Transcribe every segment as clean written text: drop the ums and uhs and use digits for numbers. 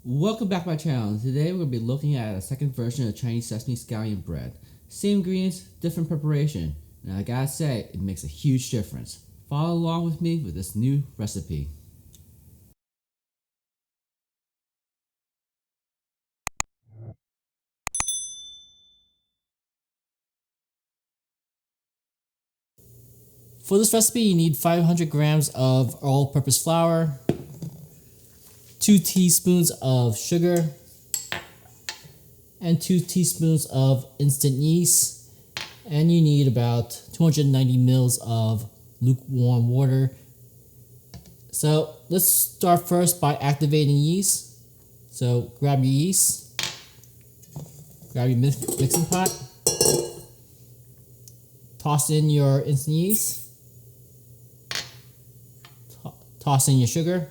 Welcome back to my channel. Today we're going to be looking at a second version of Chinese Sesame Scallion bread. Same ingredients, different preparation, and I gotta say, it makes a huge difference. Follow along with me with this new recipe. For this recipe, you need 500 grams of all-purpose flour, 2 teaspoons of sugar, and 2 teaspoons of instant yeast, and you need about 290 mils of lukewarm water. So let's start first by activating yeast. So grab your yeast, grab your mixing pot, toss in your instant yeast, toss in your sugar,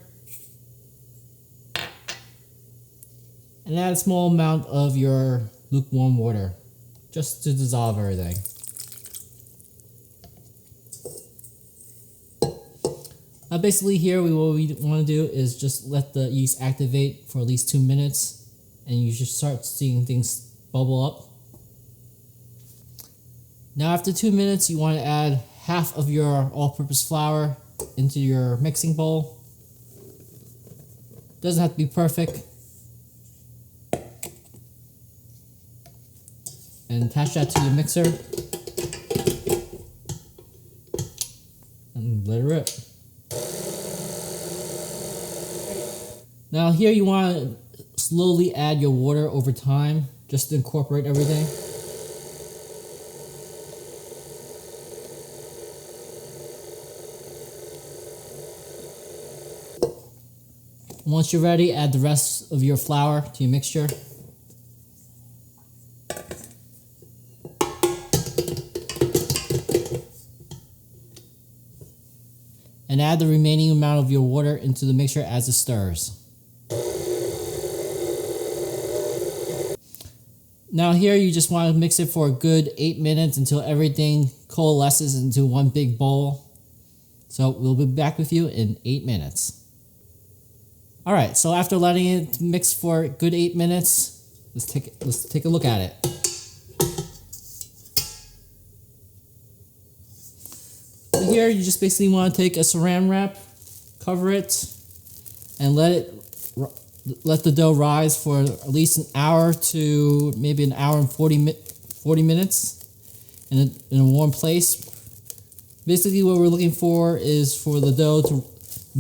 and add a small amount of your lukewarm water just to dissolve everything. Now basically here what we want to do is just let the yeast activate for at least 2 minutes, and you should start seeing things bubble up. Now after 2 minutes you want to add half of your all-purpose flour into your mixing bowl. Doesn't have to be perfect. And attach that to your mixer and let it rip. Now here you want to slowly add your water over time just to incorporate everything. Once you're ready, add the rest of your flour to your mixture. And add the remaining amount of your water into the mixture as it stirs. Now here you just want to mix it for a good 8 minutes until everything coalesces into one big bowl. So we'll be back with you in 8 minutes. Alright, so after letting it mix for a good 8 minutes, let's take a look at it. Here you just basically want to take a saran wrap, cover it, and let the dough rise for at least an hour to maybe an hour and 40 minutes in a warm place. Basically what we're looking for is for the dough to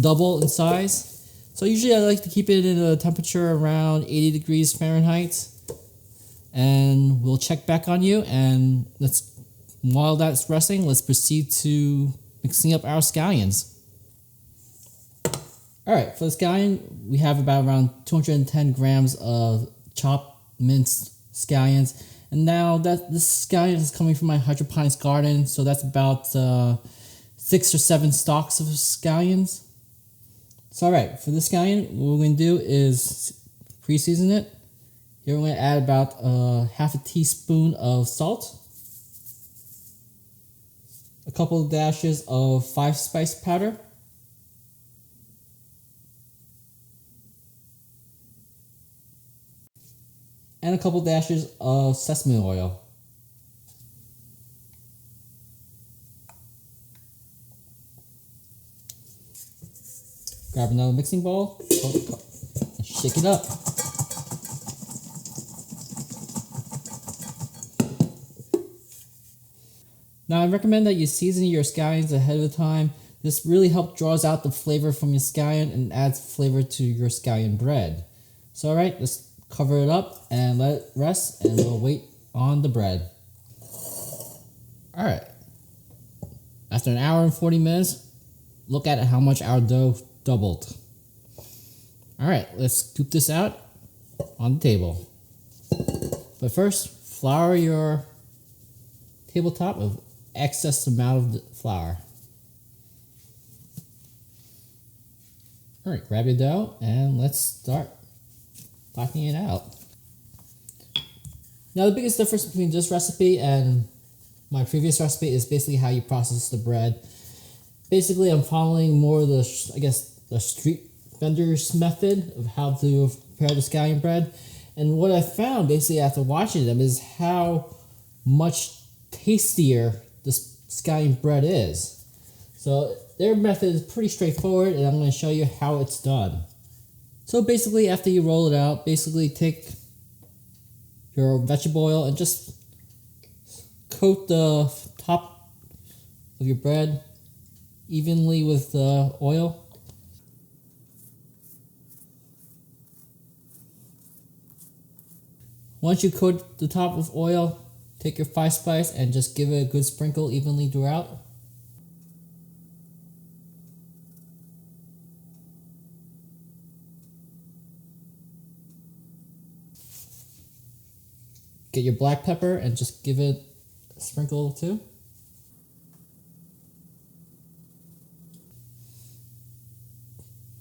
double in size. So usually I like to keep it in a temperature around 80 degrees Fahrenheit, and we'll check back on you, and while that's resting, let's proceed to mixing up our scallions. Alright, for the scallion, we have about around 210 grams of chopped minced scallions. And now that this scallion is coming from my hydroponics garden, so that's about 6 or 7 stalks of scallions. So alright, for the scallion, what we're going to do is pre-season it. Here we're going to add about half a teaspoon of salt, a couple of dashes of 5-spice powder, and a couple of dashes of sesame oil. Grab another mixing bowl and shake it up. Now I recommend that you season your scallions ahead of time. This really helps draws out the flavor from your scallion and adds flavor to your scallion bread. So alright, let's cover it up and let it rest, and we'll wait on the bread. Alright, after an hour and 40 minutes, look at how much our dough doubled. Alright, let's scoop this out on the table. But first, flour your tabletop with excess amount of the flour. Alright, grab your dough and let's start packing it out. Now the biggest difference between this recipe and my previous recipe is basically how you process the bread. Basically I'm following more of the street vendor's method of how to prepare the scallion bread. And what I found basically after watching them is how much tastier this scallion bread is. So their method is pretty straightforward, and I'm going to show you how it's done. So basically after you roll it out, basically take your vegetable oil and just coat the top of your bread evenly with the oil. Once you coat the top with oil, take your 5-spice and just give it a good sprinkle evenly throughout. Get your black pepper and just give it a sprinkle too.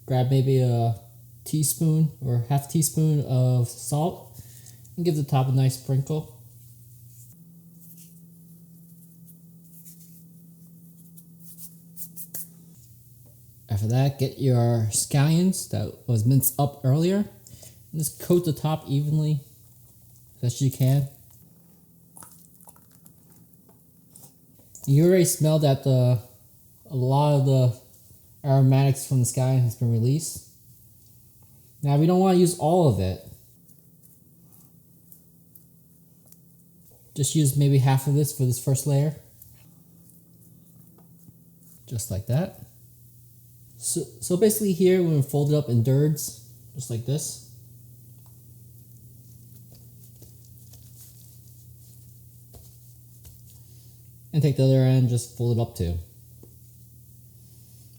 Grab maybe a teaspoon or half teaspoon of salt and give the top a nice sprinkle. After that, get your scallions that was minced up earlier and just coat the top evenly as best you can. You already smell that a lot of the aromatics from the scallion has been released. Now we don't want to use all of it. Just use maybe half of this for this first layer. Just like that. So basically here we're going to fold it up in thirds, just like this. And take the other end, just fold it up too.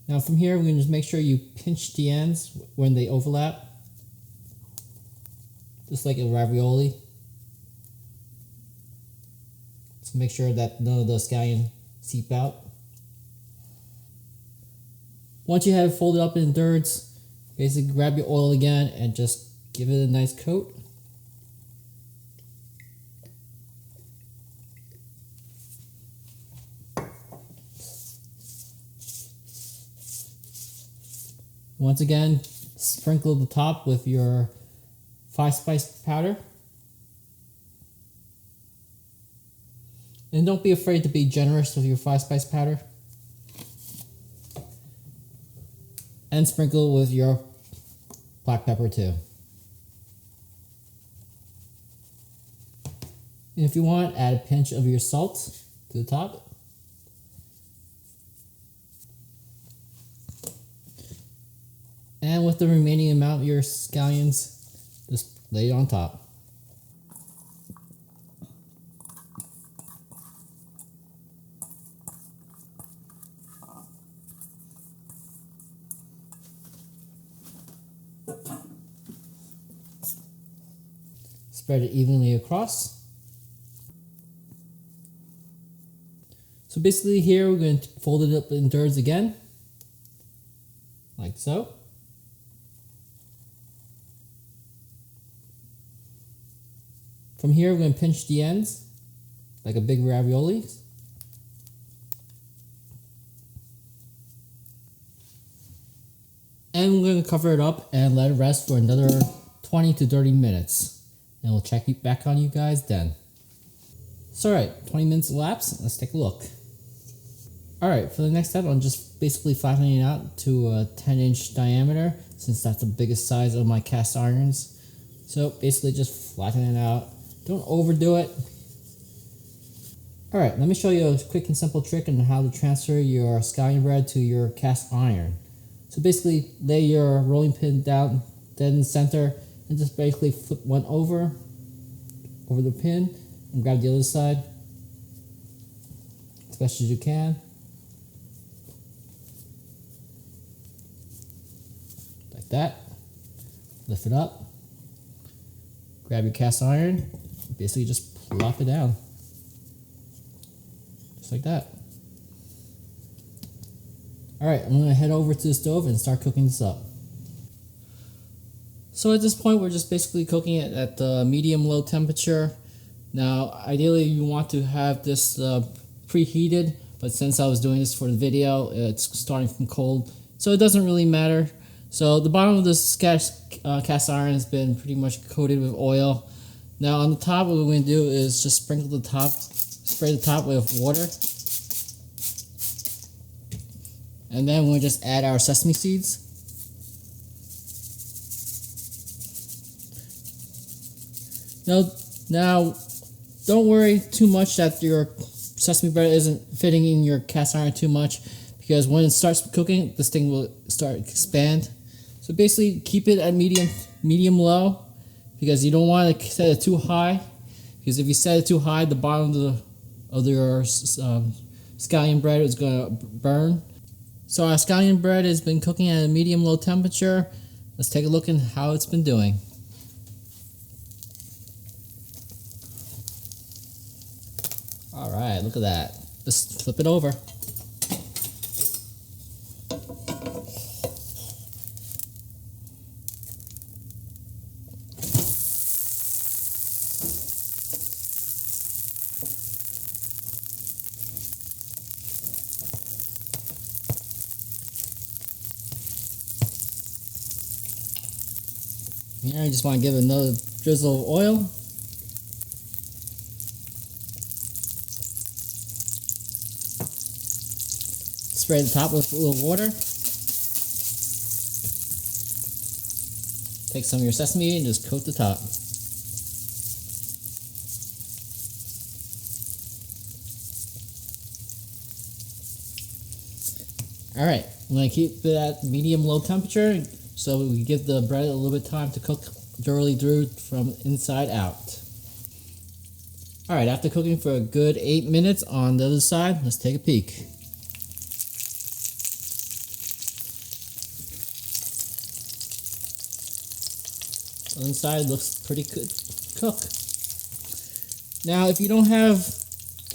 Now from here, we're going to just make sure you pinch the ends when they overlap. Just like a ravioli. So make sure that none of the scallion seep out. Once you have it folded up in thirds, basically grab your oil again and just give it a nice coat. Once again, sprinkle the top with your 5-spice powder. And don't be afraid to be generous with your 5-spice powder. And sprinkle with your black pepper too. And if you want, add a pinch of your salt to the top. And with the remaining amount of your scallions, just lay it on top. Spread it evenly across. So basically here we're going to fold it up in thirds again, like so. From here we're going to pinch the ends like a big ravioli. And we're going to cover it up and let it rest for another 20 to 30 minutes. And we'll check back on you guys then. So alright, 20 minutes elapsed. Let's take a look. Alright, for the next step, I'm just basically flattening it out to a 10-inch diameter, since that's the biggest size of my cast irons. So basically just flatten it out. Don't overdo it. Alright, let me show you a quick and simple trick on how to transfer your scallion bread to your cast iron. So basically lay your rolling pin down dead in the center and just basically flip one over the pin and grab the other side as best as you can. Like that. Lift it up. Grab your cast iron. Basically just plop it down. Just like that. Alright, I'm going to head over to the stove and start cooking this up. So at this point, we're just basically cooking it at the medium-low temperature. Now, ideally, you want to have this preheated, but since I was doing this for the video, it's starting from cold, so it doesn't really matter. So the bottom of this cast iron has been pretty much coated with oil. Now on the top, what we're going to do is just sprinkle the top, spray the top with water. And then we'll just add our sesame seeds. Now, don't worry too much that your sesame bread isn't fitting in your cast iron too much, because when it starts cooking, this thing will start to expand. So basically, keep it at medium low, because you don't want to set it too high, because if you set it too high, the bottom of your scallion bread is going to burn. So our scallion bread has been cooking at a medium-low temperature. Let's take a look at how it's been doing. All right, look at that. Just flip it over. Here, I just want to give it another drizzle of oil. Spray the top with a little water. Take some of your sesame and just coat the top. Alright, I'm going to keep it at medium-low temperature so we give the bread a little bit of time to cook thoroughly through from inside out. Alright, after cooking for a good 8 minutes on the other side, let's take a peek. The inside looks pretty good cooked. Now, if you don't have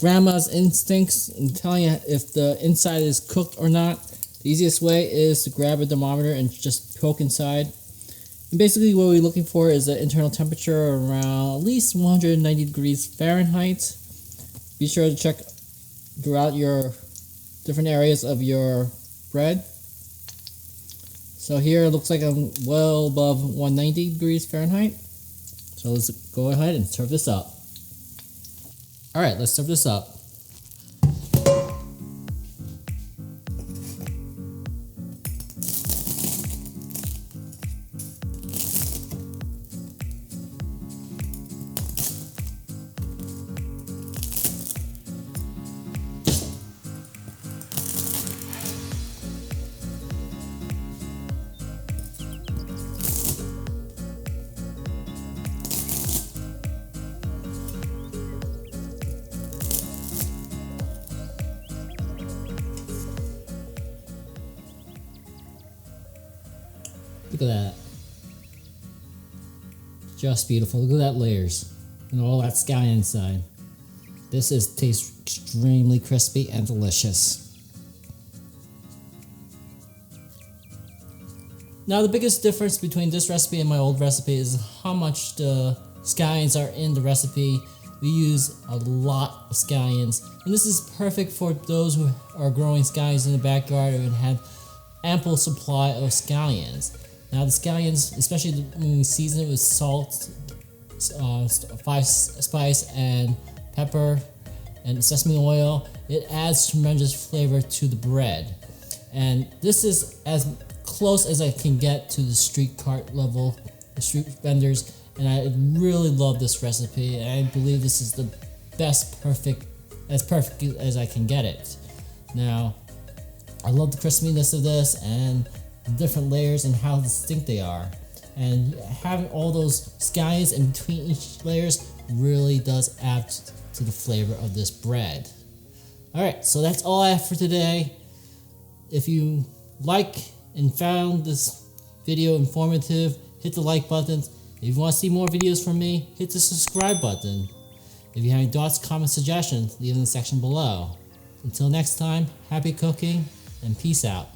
grandma's instincts in telling you if the inside is cooked or not, the easiest way is to grab a thermometer and just poke inside. And basically what we're looking for is the internal temperature around at least 190 degrees Fahrenheit. Be sure to check throughout your different areas of your bread. So here it looks like I'm well above 190 degrees Fahrenheit. So let's go ahead and serve this up. Alright, let's serve this up. Look at that. Just beautiful. Look at that layers and all that scallion inside. This tastes extremely crispy and delicious. Now the biggest difference between this recipe and my old recipe is how much the scallions are in the recipe. We use a lot of scallions, and this is perfect for those who are growing scallions in the backyard and have ample supply of scallions. Now the scallions, especially when we season it with salt, spice, and pepper, and sesame oil, it adds tremendous flavor to the bread. And this is as close as I can get to the street cart level, the street vendors, and I really love this recipe. I believe this is the best perfect as I can get it. Now, I love the crispiness of this and the different layers and how distinct they are. And having all those scallions in between each layers really does add to the flavor of this bread. Alright, so that's all I have for today. If you like and found this video informative, hit the like button. If you want to see more videos from me, hit the subscribe button. If you have any thoughts, comments, suggestions, leave them in the section below. Until next time, happy cooking and peace out.